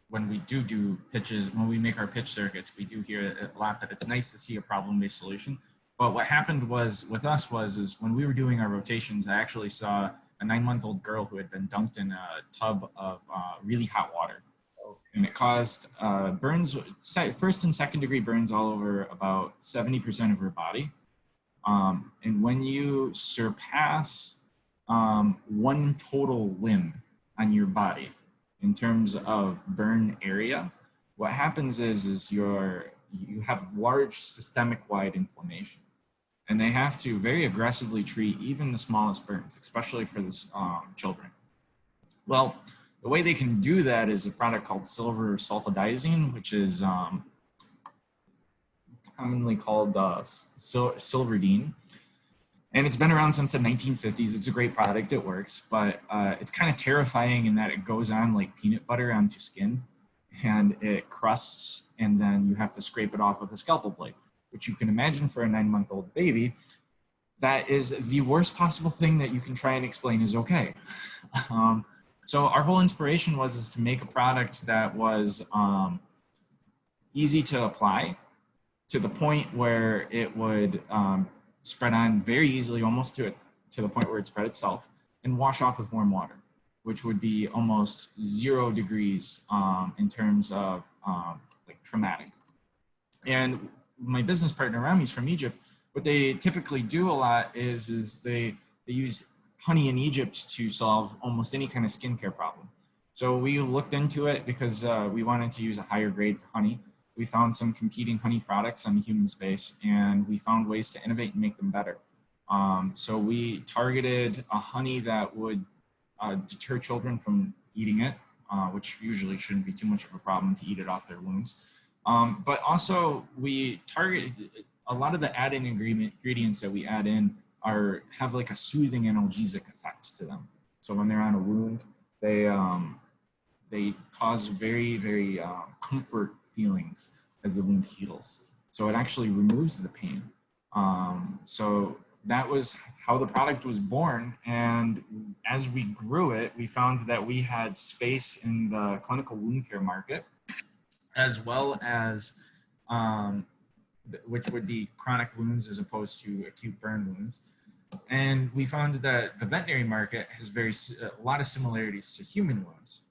when we do pitches. When we make our pitch circuits, we do hear a lot that it's nice to see a problem-based solution. But what happened with us was when we were doing our rotations, I actually saw a 9-month-old girl who had been dunked in a tub of really hot water. And it caused burns, first and second degree burns all over about 70% of her body. And when you surpass one total limb on your body in terms of burn area, what happens is you have large systemic-wide inflammation. And they have to very aggressively treat even the smallest burns, especially for this, children. Well, the way they can do that is a product called silver sulfadiazine, which is commonly called Silverdine. And it's been around since the 1950s. It's a great product. It works, but it's kind of terrifying in that it goes on like peanut butter onto skin, and it crusts, and then you have to scrape it off with a scalpel blade, which you can imagine for a 9-month-old baby. That is the worst possible thing that you can try and explain is okay. So our whole inspiration was to make a product that was easy to apply to the point where it would spread on very easily, almost to the point where it spread itself, and wash off with warm water. which would be almost 0 degrees in terms of like traumatic. And my business partner, Rami's from Egypt. What they typically do a lot is they use honey in Egypt to solve almost any kind of skincare problem. So we looked into it because we wanted to use a higher grade honey. We found some competing honey products on the human space, and we found ways to innovate and make them better. So we targeted a honey that would deter children from eating it, which usually shouldn't be too much of a problem to eat it off their wounds. But also we target a lot of the add-in ingredients that we add in have like a soothing analgesic effect to them. So when they're on a wound, they cause very, very comfort feelings as the wound heals. So it actually removes the pain. So that was how the product was born. And as we grew it, we found that we had space in the clinical wound care market, as well as, which would be chronic wounds as opposed to acute burn wounds. And we found that the veterinary market has a lot of similarities to human wounds,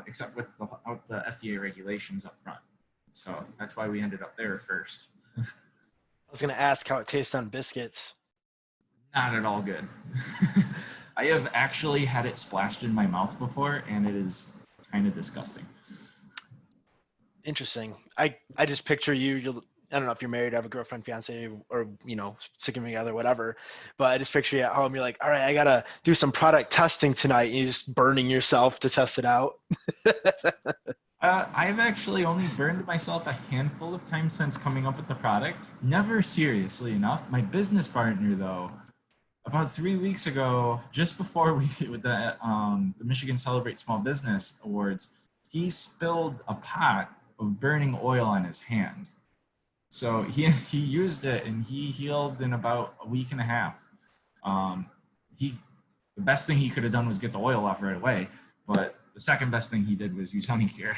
except with the FDA regulations up front. So that's why we ended up there first. I was going to ask how it tastes on biscuits. Not at all good. I have actually had it splashed in my mouth before, and it is kind of disgusting. Interesting. I just picture you, I don't know if you're married, have a girlfriend, fiance, or, you know, significant other, whatever. But I just picture you at home. You're like, all right, I got to do some product testing tonight. And you're just burning yourself to test it out. I've actually only burned myself a handful of times since coming up with the product. Never seriously enough. My business partner, though, about 3 weeks ago, just before with the Michigan Celebrate Small Business Awards, he spilled a pot of burning oil on his hand. So he used it and he healed in about a week and a half. The best thing he could have done was get the oil off right away, but the second best thing he did was use HoneyCure.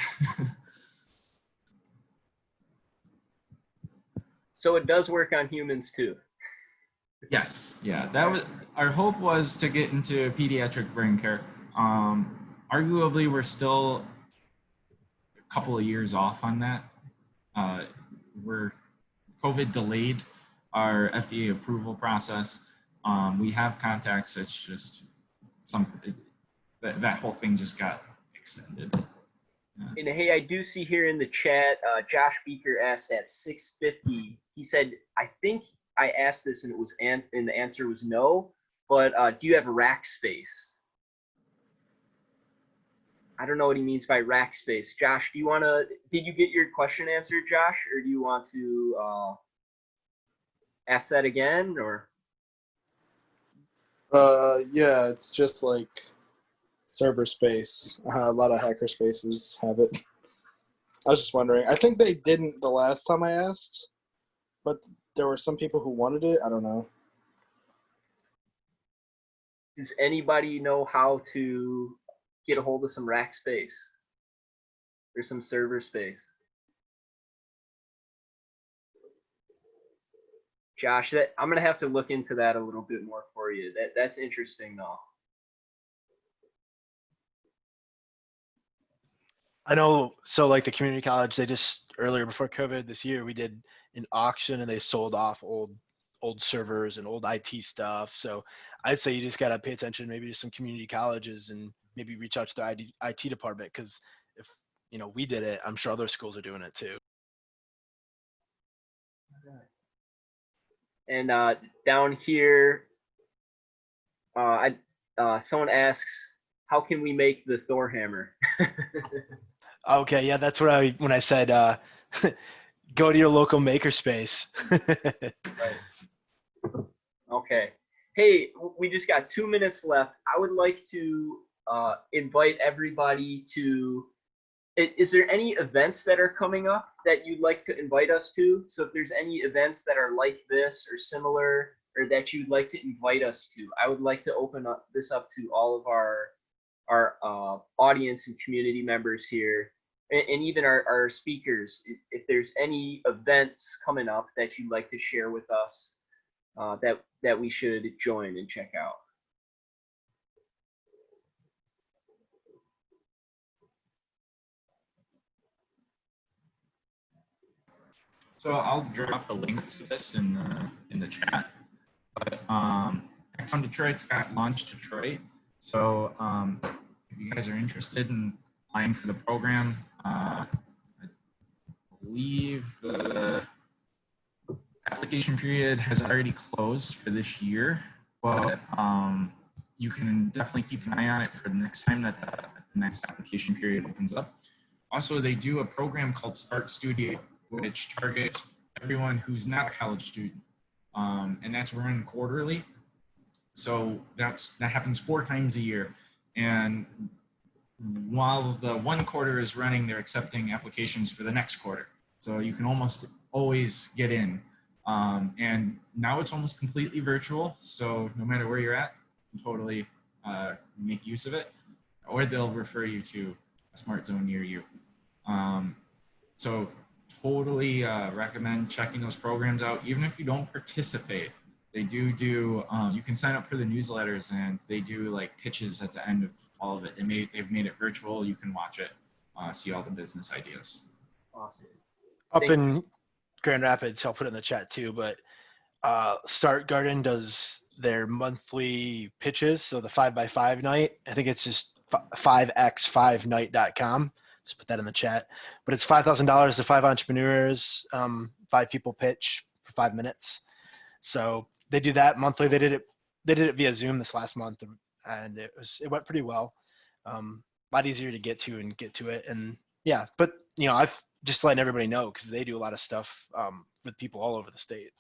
So it does work on humans too. Yes, yeah. That was our hope, was to get into pediatric burn care. Arguably, we're still a couple of years off on that. COVID delayed our FDA approval process. We have contacts. It's just something that whole thing just got extended. And hey, I do see here in the chat, Josh Beaker asked at 6:50. He said, "I think I asked this and the answer was no. But do you have rack space?" I don't know what he means by rack space. Josh, did you get your question answered, Josh, or do you want to ask that again, or? Yeah, it's just like server space. A lot of hacker spaces have it. I was just wondering. I think they didn't the last time I asked, but there were some people who wanted it. I don't know. Does anybody know how to get a hold of some rack space or some server space? Josh, I'm gonna have to look into that a little bit more for you. That's interesting though. I know. So like the community college, they just earlier before COVID this year, we did an auction and they sold off old servers and old IT stuff. So I'd say you just got to pay attention maybe to some community colleges and maybe reach out to the IT department, because if, you know, we did it, I'm sure other schools are doing it too. And down here, someone asks, how can we make the Thor hammer? Okay, yeah, that's what when I said go to your local makerspace. Right. Okay. Hey, we just got 2 minutes left. I would like to invite everybody to. Is there any events that are coming up that you'd like to invite us to? So if there's any events that are like this or similar, or that you'd like to invite us to, I would like to open this up to all of our audience and community members here, and even our speakers. If there's any events coming up that you'd like to share with us, that we should join and check out. So I'll drop a link to this in the chat. But Hackathon Detroit's got Launch Detroit. So if you guys are interested in applying for the program, I believe the application period has already closed for this year, but you can definitely keep an eye on it for the next time that the next application period opens up. Also, they do a program called Start Studio, which targets everyone who's not a college student, and that's run quarterly. So that happens 4 times a year, and while the one quarter is running, they're accepting applications for the next quarter. So you can almost always get in. And now it's almost completely virtual. So no matter where you're at, you can totally make use of it, or they'll refer you to a smart zone near you. So totally recommend checking those programs out. Even if you don't participate, they do, you can sign up for the newsletters, and they do like pitches at the end of all of it. They've made it virtual. You can watch it, see all the business ideas. Awesome. Up in Grand Rapids, I'll put it in the chat too, but Start Garden does their monthly pitches. So the 5x5 night, I think it's just 5x5night.com. Just put that in the chat. But it's $5,000 to 5 entrepreneurs, 5 people pitch for 5 minutes. So they do that monthly. They did it via Zoom this last month, and it went pretty well. A lot easier to get to it. And yeah, but I've just letting everybody know, because they do a lot of stuff with people all over the state,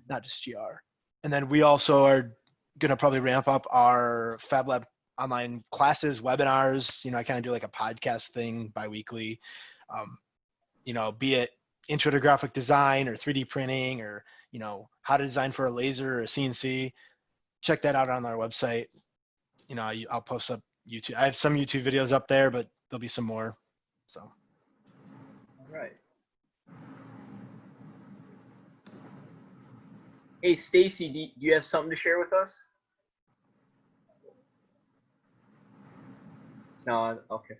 not just GR. And then we also are going to probably ramp up our Fab Lab online classes, webinars. I kind of do like a podcast thing bi-weekly, be it intro to graphic design or 3D printing, or, how to design for a laser or a CNC. Check that out on our website. I'll post up YouTube. I have some YouTube videos up there, but there'll be some more. So. All right. Hey, Stacy, do you have something to share with us? No, okay.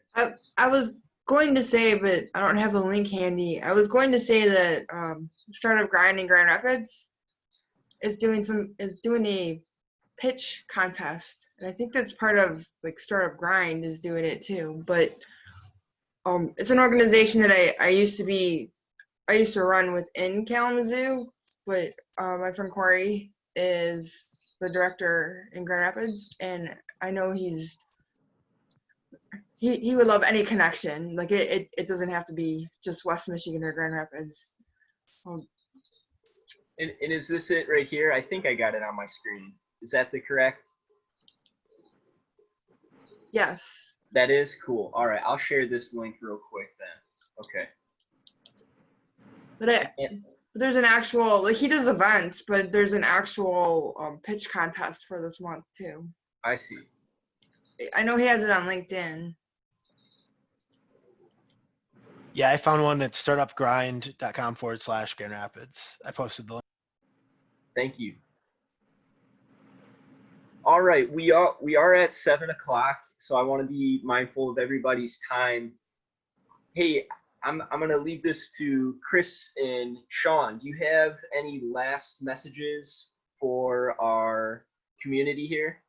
I was going to say, but I don't have the link handy. I was going to say that Startup Grind in Grand Rapids is doing a pitch contest, and I think that's part of like Startup Grind is doing it too. But it's an organization that I used to run within Kalamazoo, but my friend Corey is the director in Grand Rapids, and I know he would love any connection. Like it doesn't have to be just West Michigan or Grand Rapids. And is this it right here? I think I got it on my screen. Is that the correct? Yes. That is cool. All right, I'll share this link real quick then. Okay. But there's an actual, like, he does events, but there's an actual pitch contest for this month too. I see. I know he has it on LinkedIn. Yeah, I found one at startupgrind.com/Grand Rapids. I posted the link. Thank you. All right, we are at 7 o'clock, so I want to be mindful of everybody's time. Hey, I'm gonna leave this to Chris and Sean. Do you have any last messages for our community here?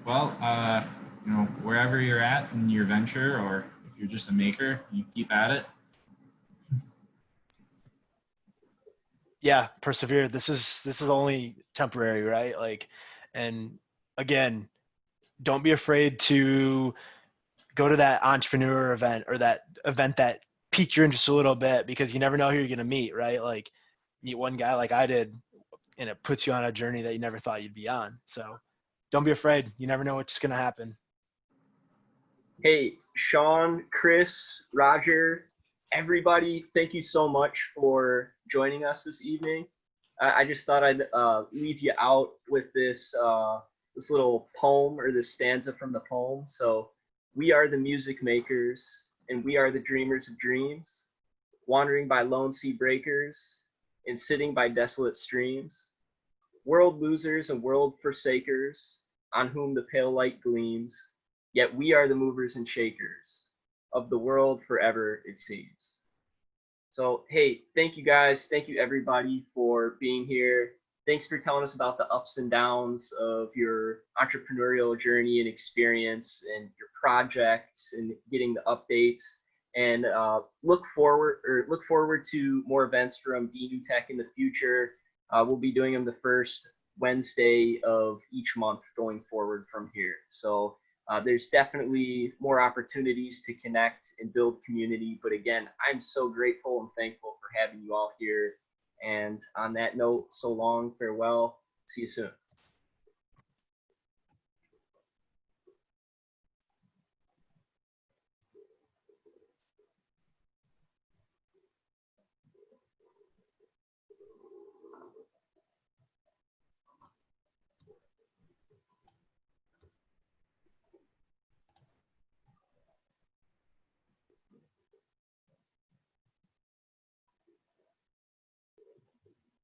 Well, wherever you're at in your venture, or if you're just a maker, you keep at it. Yeah, persevere. This is only temporary, right? Like, and again, don't be afraid to go to that entrepreneur event or that event that piqued your interest a little bit, because you never know who you're going to meet, right? Like, meet one guy like I did, and it puts you on a journey that you never thought you'd be on. So don't be afraid. You never know what's going to happen. Hey, Sean, Chris, Roger, everybody, thank you so much for joining us this evening. I just thought I'd leave you out with this this little poem, or this stanza from the poem. So, we are the music makers, and we are the dreamers of dreams, wandering by lone sea breakers and sitting by desolate streams, world losers and world forsakers, on whom the pale light gleams, yet we are the movers and shakers, of the world forever, it seems. So, hey, thank you guys. Thank you everybody for being here. Thanks for telling us about the ups and downs of your entrepreneurial journey and experience and your projects and getting the updates. And look forward to more events from DNU Tech in the future. We'll be doing them the first Wednesday of each month going forward from here. So there's definitely more opportunities to connect and build community. But again, I'm so grateful and thankful for having you all here. And on that note, so long, farewell, see you soon.